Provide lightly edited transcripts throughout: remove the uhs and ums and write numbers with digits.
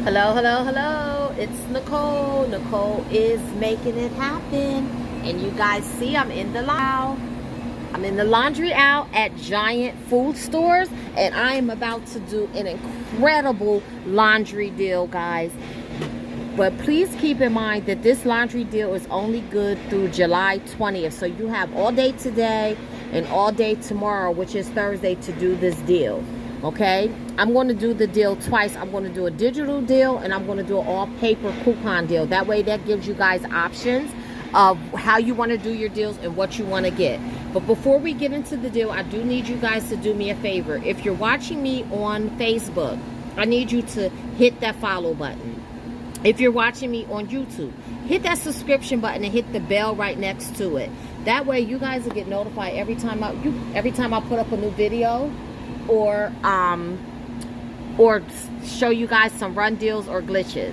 Hello, hello, hello. It's Nicole. Nicole is making it happen. And you guys see I'm in the laundry aisle at Giant food stores, and I am about to do an incredible laundry deal, guys. But please keep in mind that this laundry deal is only good through July 20th. So you have all day today and all day tomorrow, which is Thursday, to do this deal. Okay, I'm going to do the deal twice. I'm going to do a digital deal and I'm going to do an all paper coupon deal. That way that gives you guys options of how you want to do your deals and what you want to get. But before we get into the deal, I do need you guys to do me a favor. If you're watching me on Facebook, I need you to hit that follow button. If you're watching me on YouTube, hit that subscription button and hit the bell right next to it. That way you guys will get notified every time I put up a new video, or show you guys some run deals or glitches.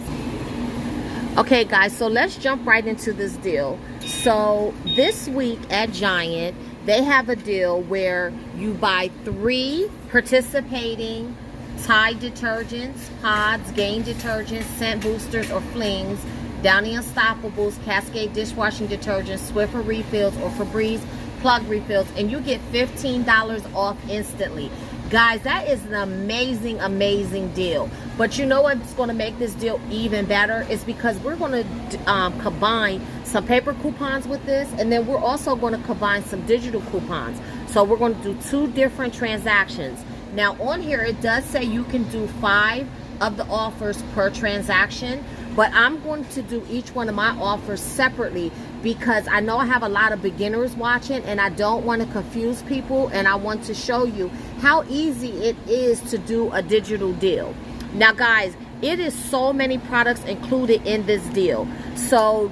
Okay guys, so let's jump right into this deal. So this week at Giant, they have a deal where you buy 3 participating Tide detergents, pods, Gain detergents, scent boosters or flings, Downy Unstoppables, Cascade dishwashing detergents, Swiffer refills or Febreze plug refills, and you get $15 off instantly. Guys, that is an amazing deal. But you know what's going to make this deal even better is because we're going to combine some paper coupons with this, and then we're also going to combine some digital coupons. So we're going to do 2 different transactions. Now on here it does say you can do 5 of the offers per transaction, but I'm going to do each one of my offers separately because I know I have a lot of beginners watching and I don't want to confuse people, and I want to show you how easy it is to do a digital deal. Now guys, it is so many products included in this deal. So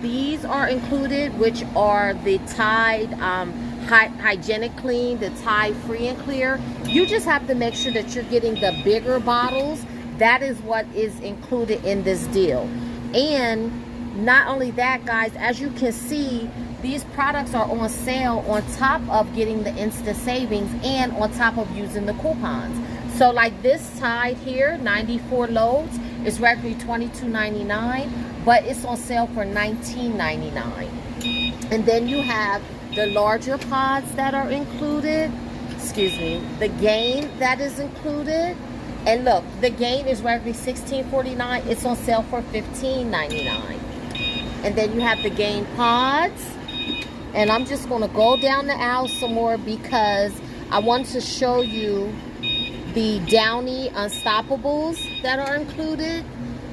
these are included, which are the Tide Hygienic Clean, the Tide Free and Clear. You just have to make sure that you're getting the bigger bottles. That is what is included in this deal. And not only that, guys, as you can see, these products are on sale on top of getting the instant savings and on top of using the coupons. So like this Tide here, 94 loads, is regularly $22.99, but it's on sale for $19.99. And then you have the larger pods that are included, the Gain that is included. And look, the Gain is regularly $16.49. It's on sale for $15.99. And then you have the Gain pods. And I'm just going to go down the aisle some more because I want to show you the Downy Unstoppables that are included.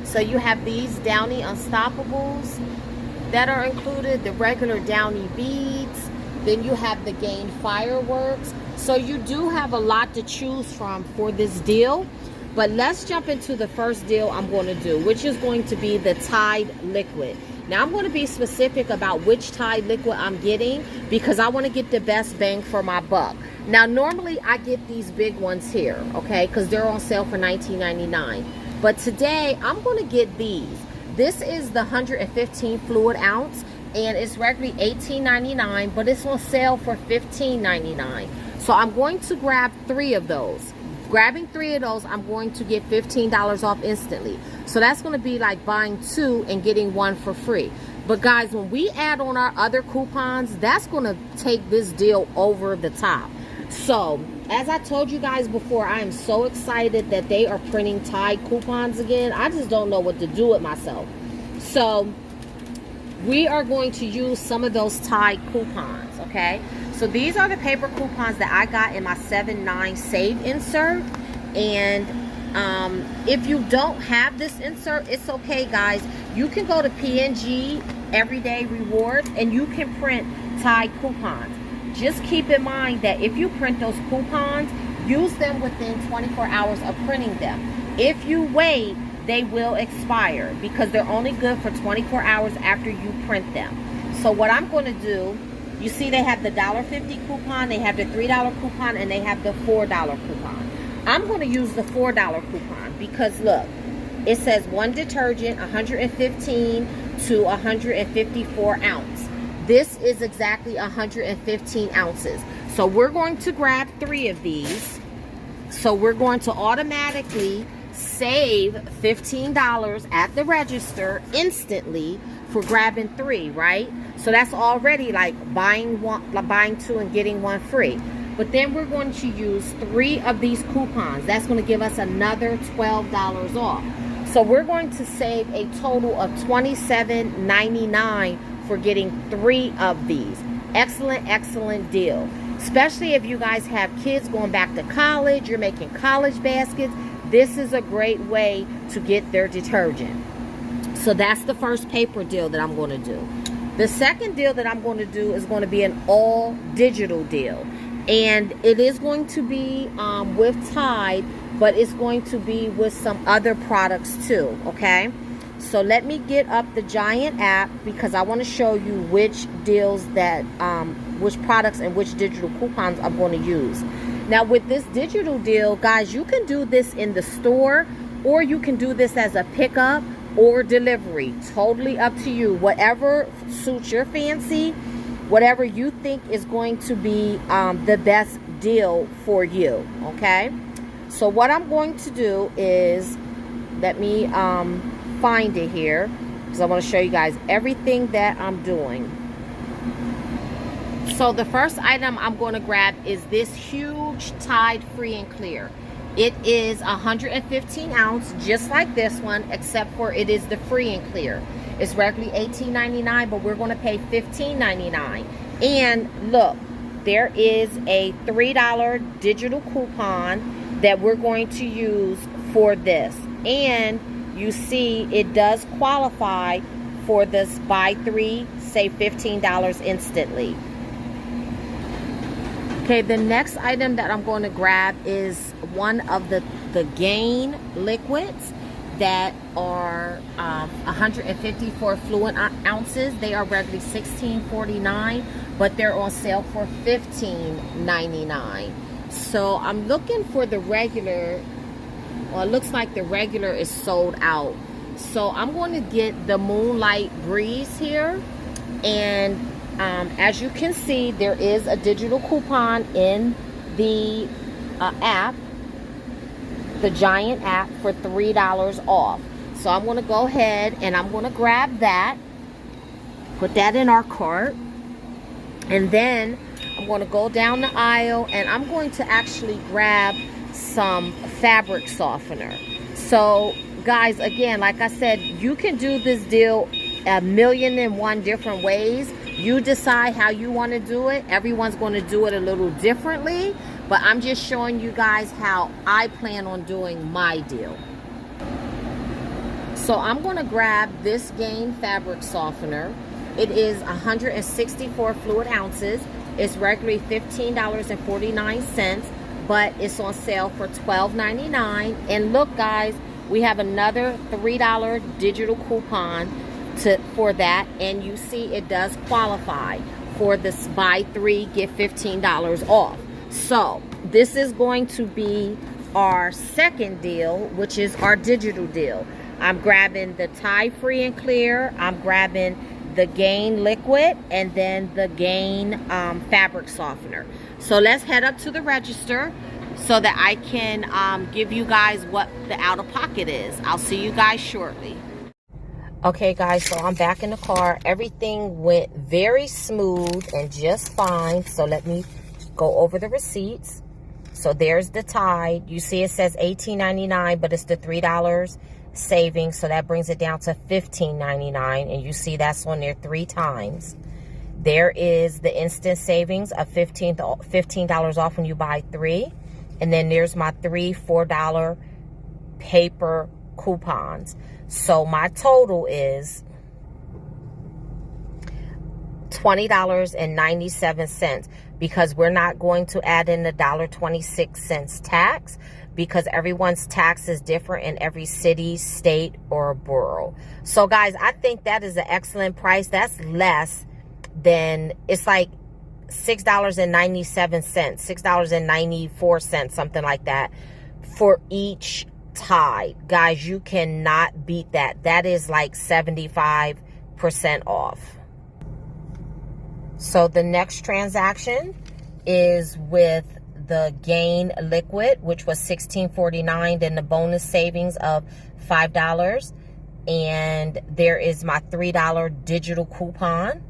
So you have these Downy Unstoppables that are included, the regular Downy beads. Then you have the Gain fireworks. So you do have a lot to choose from for this deal. But let's jump into the first deal I'm going to do, which is going to be the Tide liquid. Now I'm going to be specific about which Tide liquid I'm getting because I want to get the best bang for my buck. Now normally I get these big ones here, okay, because they're on sale for $19.99. But today I'm going to get these. This is the 115 fluid ounce, and it's regularly $18.99, but it's on sale for $15.99. So I'm going to grab 3 of those. Grabbing 3 of those, I'm going to get $15 off instantly. So that's going to be like buying 2 and getting 1 for free. But guys, when we add on our other coupons, that's going to take this deal over the top. So as I told you guys before, I am so excited that they are printing Tide coupons again. I just don't know what to do with myself. So we are going to use some of those Tide coupons, okay? So these are the paper coupons that I got in my 7-9 save insert. And if you don't have this insert, it's okay, guys. You can go to P&G Everyday Rewards and you can print Tide coupons. Just keep in mind that if you print those coupons, use them within 24 hours of printing them. If you wait, they will expire because they're only good for 24 hours after you print them. So what I'm going to do, you see they have the $1.50 coupon, they have the $3 coupon, and they have the $4 coupon. I'm going to use the $4 coupon because look, it says 1 detergent, 115 to 154 ounce. This is exactly 115 ounces. So we're going to grab 3 of these. So we're going to automatically save $15 at the register instantly for grabbing 3, right? So that's already like buying two and getting one free. But then we're going to use 3 of these coupons. That's going to give us another $12 off. So we're going to save a total of $27.99 for getting 3 of these. Excellent, excellent deal. Especially if you guys have kids going back to college, you're making college baskets. This is a great way to get their detergent. So that's the first paper deal that I'm going to do. The second deal that I'm going to do is going to be an all digital deal. And it is going to be with Tide, but it's going to be with some other products too, okay? So let me get up the Giant app because I want to show you which deals that, which products and which digital coupons I'm going to use. Now with this digital deal, guys, you can do this in the store or you can do this as a pickup or delivery. Totally up to you. Whatever suits your fancy, whatever you think is going to be the best deal for you, okay? So what I'm going to do is, let me find it here because I want to show you guys everything that I'm doing. So the first item I'm going to grab is this huge Tide Free and Clear. It is 115 ounce, just like this one, except for it is the Free and Clear. It's regularly $18.99, but we're going to pay $15.99. And look, there is a $3 digital coupon that we're going to use for this. And you see it does qualify for this buy 3, save $15 instantly. Okay, the next item that I'm going to grab is one of the Gain liquids that are 154 fluid ounces. They are regularly $16.49, but they're on sale for $15.99. So I'm looking for the regular. Well, it looks like the regular is sold out. So I'm going to get the Moonlight Breeze here. And as you can see, there is a digital coupon in the app, the Giant app, for $3 off. So I'm going to go ahead and I'm going to grab that, put that in our cart, and then I'm going to go down the aisle and I'm going to actually grab some fabric softener. So guys, again, like I said, you can do this deal 1,000,001 different ways. You decide how you want to do it. Everyone's going to do it a little differently, but I'm just showing you guys how I plan on doing my deal. So I'm going to grab this Gain fabric softener. It is 164 fluid ounces. It's regularly $15.49, but it's on sale for $12.99. And look, guys, we have another $3 digital coupon for that, and you see it does qualify for this buy 3 get $15 off. So this is going to be our second deal, which is our digital deal. I'm grabbing the Tide Free and Clear, I'm grabbing the Gain liquid, and then the Gain fabric softener. So let's head up to the register so that I can give you guys what the out of pocket is. I'll see you guys shortly. Okay guys, so I'm back in the car. Everything went very smooth and just fine. So let me go over the receipts. So there's the Tide. You see it says $18.99, but it's the $3 savings. So that brings it down to $15.99. And you see that's on there 3 times. There is the instant savings of $15 off when you buy 3. And then there's my 3 $4 paper coupons. So my total is $20.97 because we're not going to add in the $1.26 tax because everyone's tax is different in every city, state, or borough. So guys, I think that is an excellent price. That's less than, it's like $6.97, $6.94, something like that for each Tide. Guys, you cannot beat that. That is like 75% off. So the next transaction is with the Gain liquid, which was $16.49, then the bonus savings of $5. And there is my $3 digital coupon.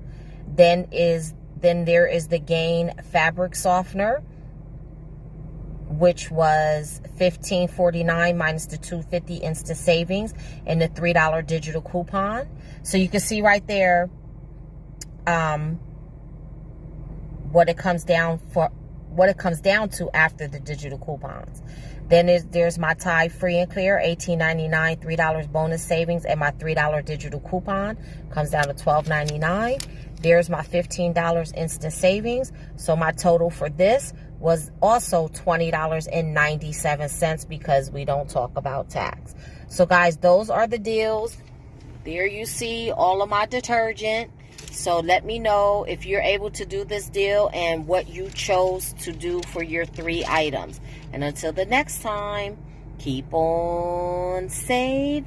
Then there is the Gain fabric softener, which was $15.49 minus the $2.50 instant savings and the $3 digital coupon. So you can see right there what it comes down to after the digital coupons. Then there's my Tide Free and Clear, $18.99, $3 bonus savings, and my $3 digital coupon comes down to $12.99. There's my $15 instant savings. So my total for this was also $20.97 because we don't talk about tax. So guys, those are the deals. There you see all of my detergent. So let me know if you're able to do this deal and what you chose to do for your 3 items. And until the next time, keep on saving.